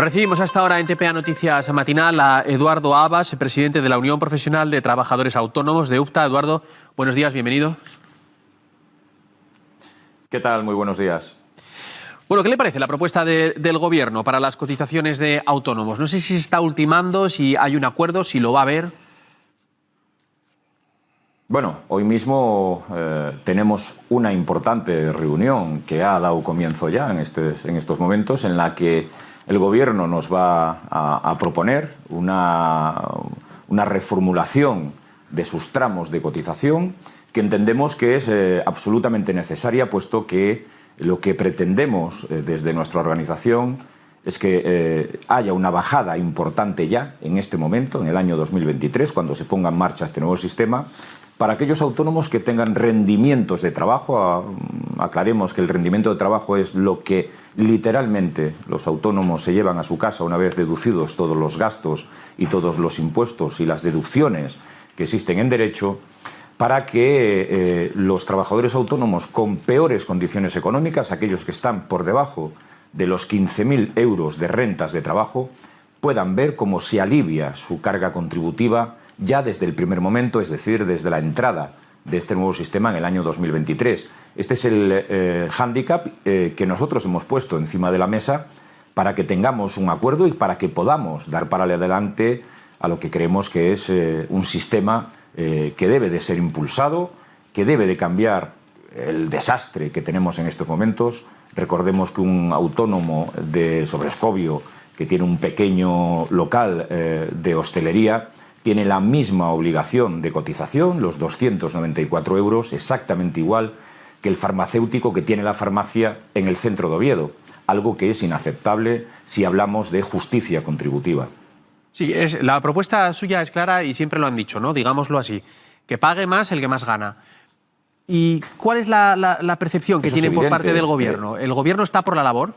Recibimos hasta ahora en TPA Noticias Matinal a Eduardo Abas, presidente de la Unión Profesional de Trabajadores Autónomos de UPTA. Eduardo, buenos días, bienvenido. ¿Qué tal? Muy buenos días. Bueno, ¿qué le parece la propuesta del Gobierno para las cotizaciones de autónomos? No sé si se está ultimando, si hay un acuerdo, si lo va a haber. Bueno, hoy mismo tenemos una importante reunión que ha dado comienzo ya en estos momentos, en la que el Gobierno nos va a proponer una reformulación de sus tramos de cotización que entendemos que es absolutamente necesaria, puesto que lo que pretendemos desde nuestra organización es que haya una bajada importante ya en este momento, en el año 2023, cuando se ponga en marcha este nuevo sistema, para aquellos autónomos que tengan rendimientos de trabajo. Aclaremos que el rendimiento de trabajo es lo que literalmente los autónomos se llevan a su casa una vez deducidos todos los gastos y todos los impuestos y las deducciones que existen en derecho, para que los trabajadores autónomos con peores condiciones económicas, aquellos que están por debajo de los 15.000 euros de rentas de trabajo, puedan ver cómo se alivia su carga contributiva ya desde el primer momento, es decir, desde la entrada de este nuevo sistema en el año 2023. Este es el hándicap que nosotros hemos puesto encima de la mesa para que tengamos un acuerdo y para que podamos dar para adelante a lo que creemos que es un sistema que debe de ser impulsado, que debe de cambiar el desastre que tenemos en estos momentos. Recordemos que un autónomo de Sobrescobio que tiene un pequeño local de hostelería tiene la misma obligación de cotización, los 294 euros, exactamente igual que el farmacéutico que tiene la farmacia en el centro de Oviedo, algo que es inaceptable si hablamos de justicia contributiva. Sí, la propuesta suya es clara y siempre lo han dicho, ¿no? Digámoslo así, que pague más el que más gana. ¿Y cuál es la percepción que tienen por parte del Gobierno? ¿El Gobierno está por la labor?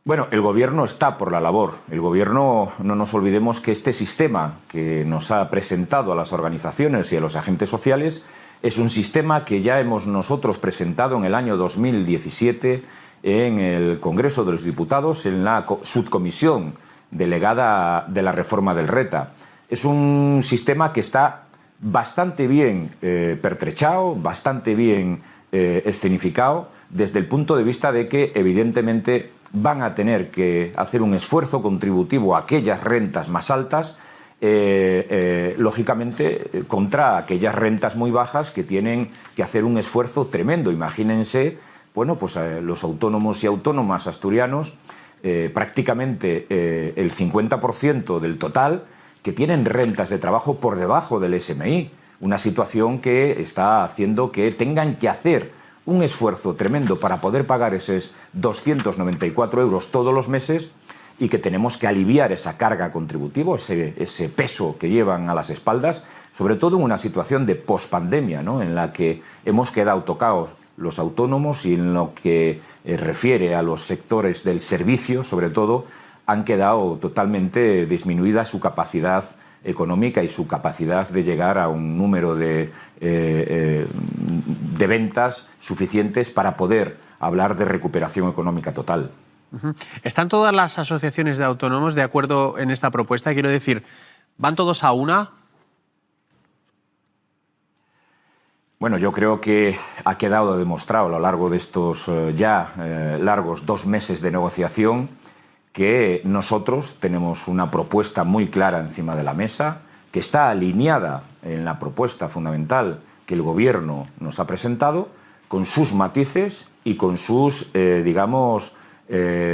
Bueno, el Gobierno está por la labor. El Gobierno, no nos olvidemos que este sistema que nos ha presentado a las organizaciones y a los agentes sociales es un sistema que ya hemos nosotros presentado en el año 2017 en el Congreso de los Diputados, en la subcomisión delegada de la reforma del RETA. Es un sistema que está bastante bien pertrechado, bastante bien escenificado, desde el punto de vista de que, evidentemente, van a tener que hacer un esfuerzo contributivo a aquellas rentas más altas, lógicamente, contra aquellas rentas muy bajas que tienen que hacer un esfuerzo tremendo. Imagínense, bueno, pues los autónomos y autónomas asturianos, prácticamente el 50% del total, que tienen rentas de trabajo por debajo del SMI. Una situación que está haciendo que tengan que hacer un esfuerzo tremendo para poder pagar esos 294 euros todos los meses, y que tenemos que aliviar esa carga contributiva, ese peso que llevan a las espaldas, sobre todo en una situación de pospandemia, ¿no?, en la que hemos quedado tocados los autónomos, y en lo que refiere a los sectores del servicio, sobre todo, han quedado totalmente disminuida su capacidad económica y su capacidad de llegar a un número de ventas suficientes para poder hablar de recuperación económica total. ¿Están todas las asociaciones de autónomos de acuerdo en esta propuesta? Quiero decir, ¿van todos a una? Bueno, yo creo que ha quedado demostrado a lo largo de estos largos 2 meses de negociación que nosotros tenemos una propuesta muy clara encima de la mesa, que está alineada en la propuesta fundamental que el Gobierno nos ha presentado, con sus matices y con sus,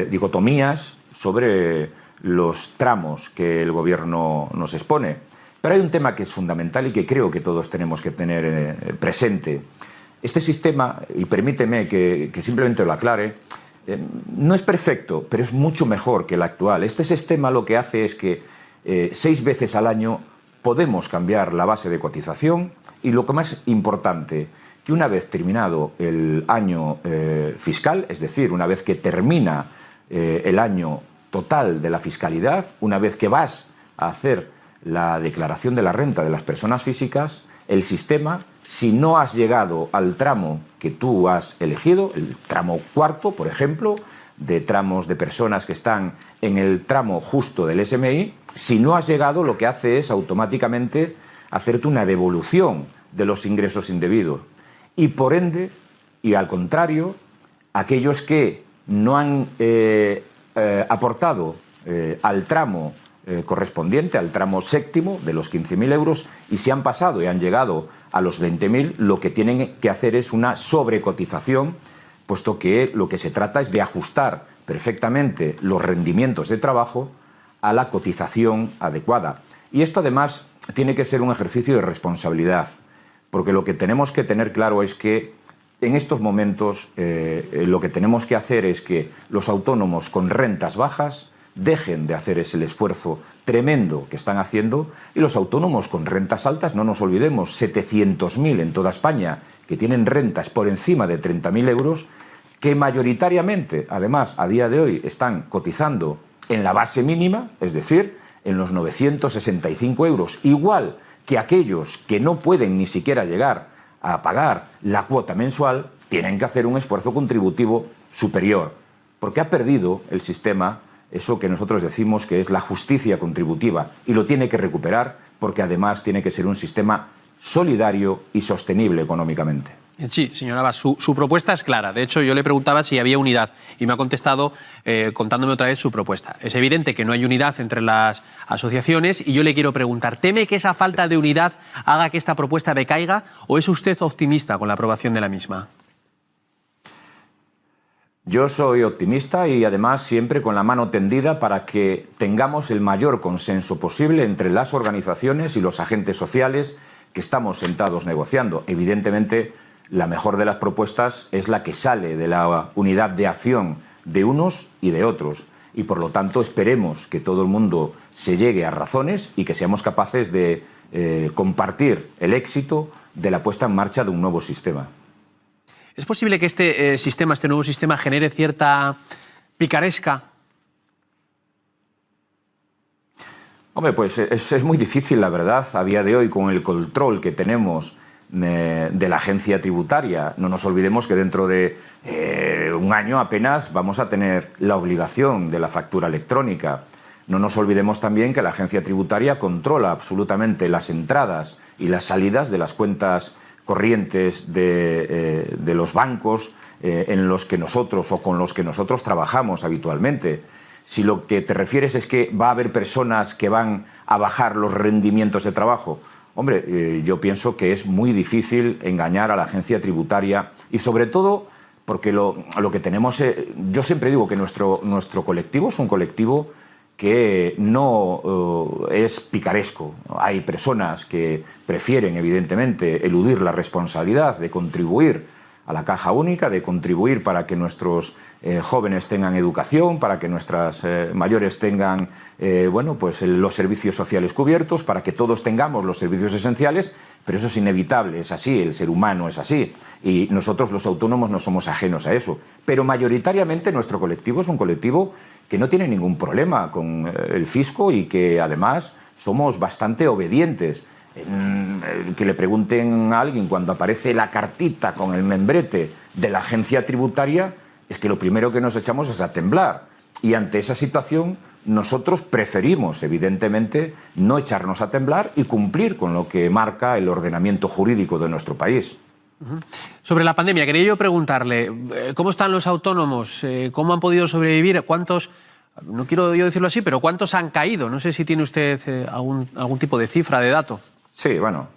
dicotomías sobre los tramos que el Gobierno nos expone. Pero hay un tema que es fundamental y que creo que todos tenemos que tener presente. Este sistema, y permíteme que simplemente lo aclare, no es perfecto, pero es mucho mejor que el actual. Este sistema lo que hace es que 6 veces al año podemos cambiar la base de cotización, y lo que más importante, que una vez terminado el año fiscal, es decir, una vez que termina el año total de la fiscalidad, una vez que vas a hacer la declaración de la renta de las personas físicas, el sistema, si no has llegado al tramo que tú has elegido, el tramo cuarto, por ejemplo, de tramos de personas que están en el tramo justo del SMI, si no has llegado, lo que hace es automáticamente hacerte una devolución de los ingresos indebidos. Y por ende, y al contrario, aquellos que no han aportado al tramo correspondiente, al tramo séptimo de los 15.000 euros, y si han pasado y han llegado a los 20.000, lo que tienen que hacer es una sobrecotización, puesto que lo que se trata es de ajustar perfectamente los rendimientos de trabajo a la cotización adecuada. Y esto además tiene que ser un ejercicio de responsabilidad, porque lo que tenemos que tener claro es que en estos momentos lo que tenemos que hacer es que los autónomos con rentas bajas dejen de hacer ese esfuerzo tremendo que están haciendo, y los autónomos con rentas altas, no nos olvidemos, 700.000 en toda España, que tienen rentas por encima de 30.000 euros, que mayoritariamente, además, a día de hoy están cotizando en la base mínima, es decir, en los 965 euros, igual que aquellos que no pueden ni siquiera llegar a pagar la cuota mensual, tienen que hacer un esfuerzo contributivo superior, porque ha perdido el sistema eso que nosotros decimos que es la justicia contributiva, y lo tiene que recuperar, porque además tiene que ser un sistema solidario y sostenible económicamente. Sí, señor Abas, su propuesta es clara. De hecho, yo le preguntaba si había unidad y me ha contestado contándome otra vez su propuesta. Es evidente que no hay unidad entre las asociaciones, y yo le quiero preguntar, ¿teme que esa falta de unidad haga que esta propuesta decaiga, o es usted optimista con la aprobación de la misma? Yo soy optimista, y además siempre con la mano tendida para que tengamos el mayor consenso posible entre las organizaciones y los agentes sociales que estamos sentados negociando. Evidentemente, la mejor de las propuestas es la que sale de la unidad de acción de unos y de otros. Y por lo tanto esperemos que todo el mundo se llegue a razones y que seamos capaces de compartir el éxito de la puesta en marcha de un nuevo sistema. ¿Es posible que este nuevo sistema, genere cierta picaresca? Hombre, pues es muy difícil, la verdad, a día de hoy, con el control que tenemos de la agencia tributaria. No nos olvidemos que dentro de un año apenas vamos a tener la obligación de la factura electrónica. No nos olvidemos también que la agencia tributaria controla absolutamente las entradas y las salidas de las cuentas corrientes de los bancos en los que nosotros o con los que nosotros trabajamos habitualmente. Si lo que te refieres es que va a haber personas que van a bajar los rendimientos de trabajo, hombre, yo pienso que es muy difícil engañar a la agencia tributaria, y sobre todo porque lo que tenemos, yo siempre digo que nuestro colectivo es un colectivo que no es picaresco. Hay personas que prefieren, evidentemente, eludir la responsabilidad de contribuir a la caja única, de contribuir para que nuestros jóvenes tengan educación, para que nuestras mayores tengan bueno, pues los servicios sociales cubiertos, para que todos tengamos los servicios esenciales, pero eso es inevitable, es así, el ser humano es así, y nosotros los autónomos no somos ajenos a eso. Pero mayoritariamente nuestro colectivo es un colectivo que no tiene ningún problema con el fisco, y que además somos bastante obedientes. Que le pregunten a alguien cuando aparece la cartita con el membrete de la agencia tributaria, es que lo primero que nos echamos es a temblar. Y ante esa situación nosotros preferimos, evidentemente, no echarnos a temblar y cumplir con lo que marca el ordenamiento jurídico de nuestro país. Sobre la pandemia, quería yo preguntarle, ¿cómo están los autónomos? ¿Cómo han podido sobrevivir? ¿Cuántos, no quiero yo decirlo así, pero cuántos han caído? No sé si tiene usted algún tipo de cifra, de dato. Sí, bueno,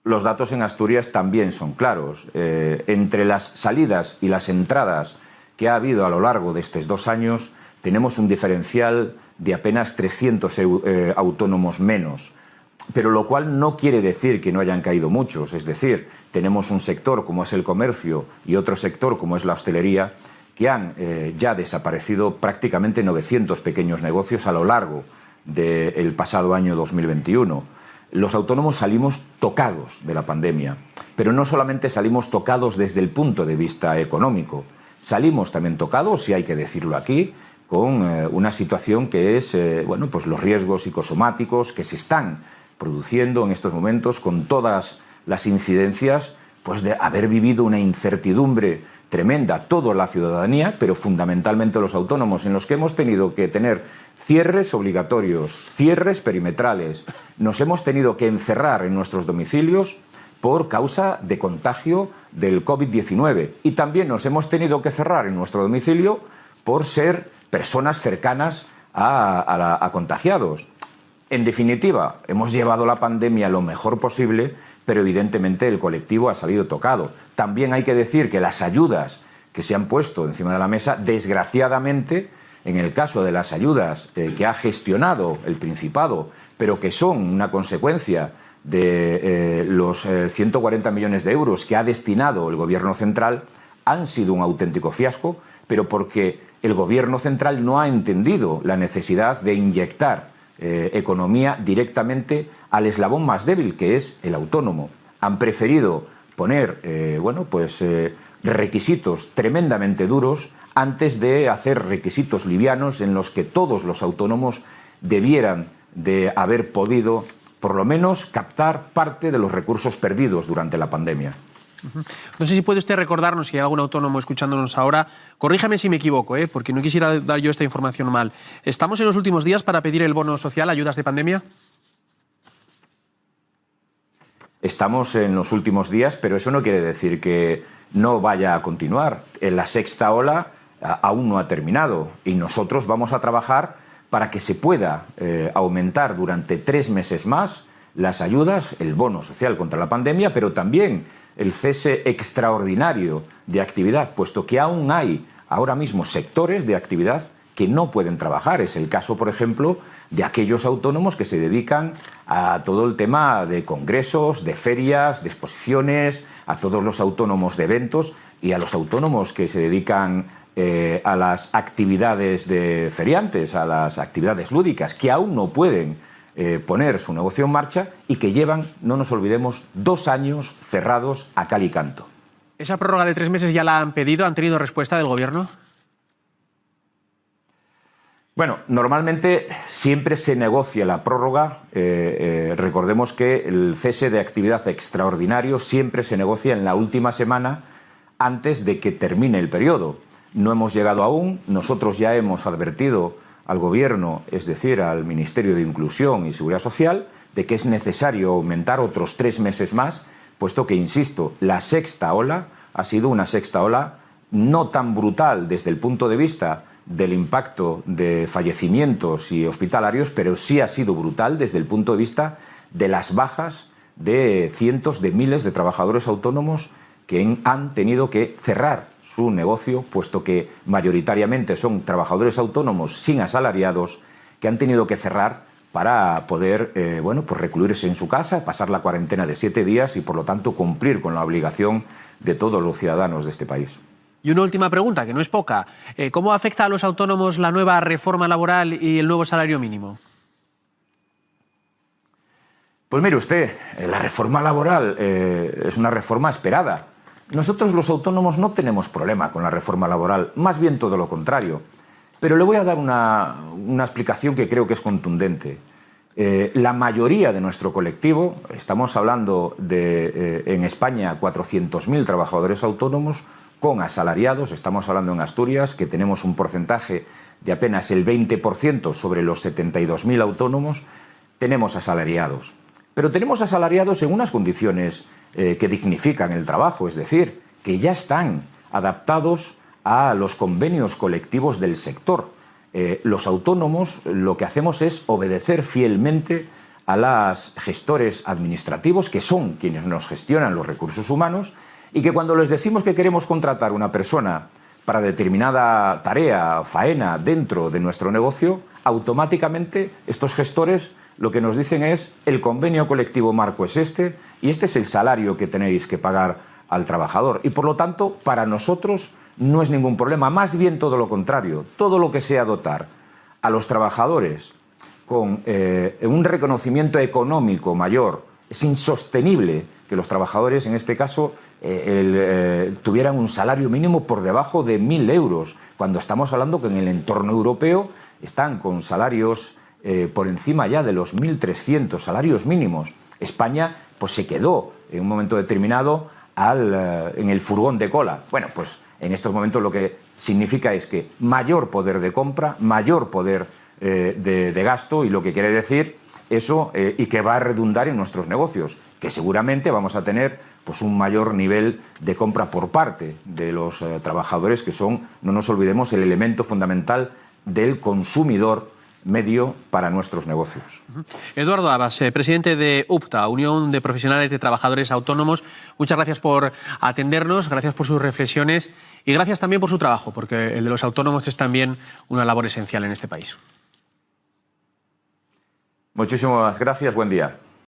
los datos en Asturias también son claros. Entre las salidas y las entradas que ha habido a lo largo de estos 2 años, tenemos un diferencial de apenas 300 autónomos menos, pero lo cual no quiere decir que no hayan caído muchos. Es decir, tenemos un sector como es el comercio y otro sector como es la hostelería que han ya desaparecido prácticamente 900 pequeños negocios a lo largo del pasado año 2021. Los autónomos salimos tocados de la pandemia, pero no solamente salimos tocados desde el punto de vista económico, salimos también tocados, y hay que decirlo aquí, con una situación que es bueno, pues los riesgos psicosomáticos que se están produciendo en estos momentos, con todas las incidencias pues de haber vivido una incertidumbre tremenda toda la ciudadanía, pero fundamentalmente los autónomos, en los que hemos tenido que tener cierres obligatorios, cierres perimetrales, nos hemos tenido que encerrar en nuestros domicilios por causa de contagio del COVID-19 y también nos hemos tenido que cerrar en nuestro domicilio por ser personas cercanas a contagiados. En definitiva, hemos llevado la pandemia lo mejor posible, pero evidentemente el colectivo ha salido tocado. También hay que decir que las ayudas que se han puesto encima de la mesa, desgraciadamente, en el caso de las ayudas que ha gestionado el Principado, pero que son una consecuencia de los 140 millones de euros que ha destinado el Gobierno central, han sido un auténtico fiasco, pero porque el Gobierno central no ha entendido la necesidad de inyectar economía directamente al eslabón más débil, que es el autónomo. Han preferido poner requisitos tremendamente duros antes de hacer requisitos livianos en los que todos los autónomos debieran de haber podido, por lo menos, captar parte de los recursos perdidos durante la pandemia. No sé si puede usted recordarnos, si hay algún autónomo escuchándonos ahora, corríjame si me equivoco, porque no quisiera dar yo esta información mal. ¿Estamos en los últimos días para pedir el bono social, ayudas de pandemia? Estamos en los últimos días, pero eso no quiere decir que no vaya a continuar. La sexta ola aún no ha terminado y nosotros vamos a trabajar para que se pueda aumentar durante 3 meses más las ayudas, el bono social contra la pandemia, pero también el cese extraordinario de actividad, puesto que aún hay ahora mismo sectores de actividad que no pueden trabajar. Es el caso, por ejemplo, de aquellos autónomos que se dedican a todo el tema de congresos, de ferias, de exposiciones, a todos los autónomos de eventos y a los autónomos que se dedican a las actividades de feriantes, a las actividades lúdicas, que aún no pueden poner su negocio en marcha y que llevan, no nos olvidemos, 2 años cerrados a cal y canto. ¿Esa prórroga de 3 meses ya la han pedido? ¿Han tenido respuesta del Gobierno? Bueno, normalmente siempre se negocia la prórroga. Recordemos que el cese de actividad extraordinario siempre se negocia en la última semana antes de que termine el periodo. No hemos llegado aún. Nosotros ya hemos advertido al Gobierno, es decir, al Ministerio de Inclusión y Seguridad Social, de que es necesario aumentar otros 3 meses más, puesto que, insisto, la sexta ola ha sido una sexta ola no tan brutal desde el punto de vista del impacto de fallecimientos y hospitalarios, pero sí ha sido brutal desde el punto de vista de las bajas de cientos de miles de trabajadores autónomos que han tenido que cerrar su negocio, puesto que mayoritariamente son trabajadores autónomos sin asalariados que han tenido que cerrar para poder recluirse en su casa, pasar la cuarentena de 7 días y, por lo tanto, cumplir con la obligación de todos los ciudadanos de este país. Y una última pregunta, que no es poca. ¿Cómo afecta a los autónomos la nueva reforma laboral y el nuevo salario mínimo? Pues mire usted, la reforma laboral es una reforma esperada. Nosotros los autónomos no tenemos problema con la reforma laboral, más bien todo lo contrario. Pero le voy a dar una explicación que creo que es contundente. La mayoría de nuestro colectivo, estamos hablando de en España 400.000 trabajadores autónomos con asalariados, estamos hablando en Asturias que tenemos un porcentaje de apenas el 20% sobre los 72.000 autónomos, tenemos asalariados. Pero tenemos asalariados en unas condiciones que dignifican el trabajo, es decir, que ya están adaptados a los convenios colectivos del sector. Los autónomos lo que hacemos es obedecer fielmente a los gestores administrativos, que son quienes nos gestionan los recursos humanos, y que cuando les decimos que queremos contratar una persona para determinada tarea, faena dentro de nuestro negocio, automáticamente estos gestores lo que nos dicen es: el convenio colectivo marco es este y este es el salario que tenéis que pagar al trabajador. Y por lo tanto, para nosotros no es ningún problema, más bien todo lo contrario. Todo lo que sea dotar a los trabajadores con un reconocimiento económico mayor, es insostenible que los trabajadores, en este caso, tuvieran un salario mínimo por debajo de 1.000 euros, cuando estamos hablando que en el entorno europeo están con salarios por encima ya de los 1.300 salarios mínimos. España pues se quedó en un momento determinado en el furgón de cola. Bueno, pues en estos momentos lo que significa es que mayor poder de compra, mayor poder de gasto, y lo que quiere decir eso, y que va a redundar en nuestros negocios, que seguramente vamos a tener pues un mayor nivel de compra por parte de los trabajadores, que son, no nos olvidemos, el elemento fundamental del consumidor medio para nuestros negocios. Eduardo Abas, presidente de UPTA, Unión de Profesionales de Trabajadores Autónomos, muchas gracias por atendernos, gracias por sus reflexiones y gracias también por su trabajo, porque el de los autónomos es también una labor esencial en este país. Muchísimas gracias, buen día.